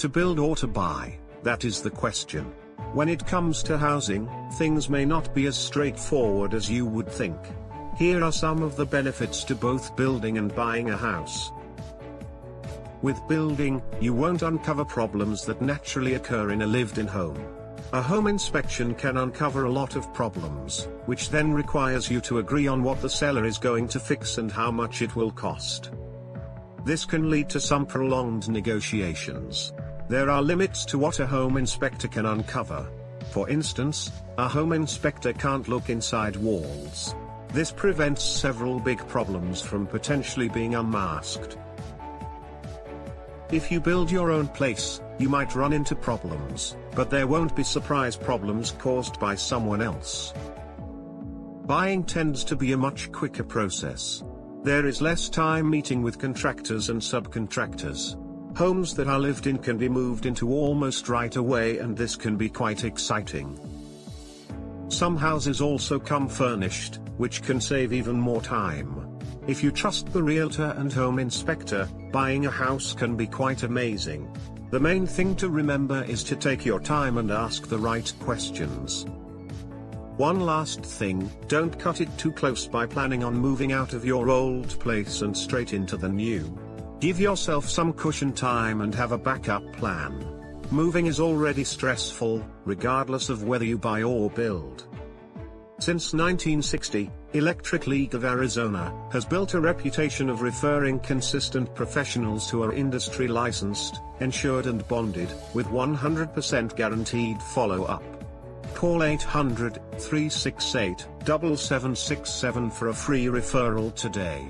To build or to buy, that is the question. When it comes to housing, things may not be as straightforward as you would think. Here are some of the benefits to both building and buying a house. With building, you won't uncover problems that naturally occur in a lived-in home. A home inspection can uncover a lot of problems, which then requires you to agree on what the seller is going to fix and how much it will cost. This can lead to some prolonged negotiations. There are limits to what a home inspector can uncover. For instance, a home inspector can't look inside walls. This prevents several big problems from potentially being unmasked. If you build your own place, you might run into problems, but there won't be surprise problems caused by someone else. Buying tends to be a much quicker process. There is less time meeting with contractors and subcontractors. Homes that are lived in can be moved into almost right away, and this can be quite exciting. Some houses also come furnished, which can save even more time. If you trust the realtor and home inspector, buying a house can be quite amazing. The main thing to remember is to take your time and ask the right questions. One last thing, don't cut it too close by planning on moving out of your old place and straight into the new. Give yourself some cushion time and have a backup plan. Moving is already stressful, regardless of whether you buy or build. Since 1960, Electric League of Arizona has built a reputation of referring consistent professionals who are industry licensed, insured and bonded, with 100% guaranteed follow-up. Call 800-368-7767 for a free referral today.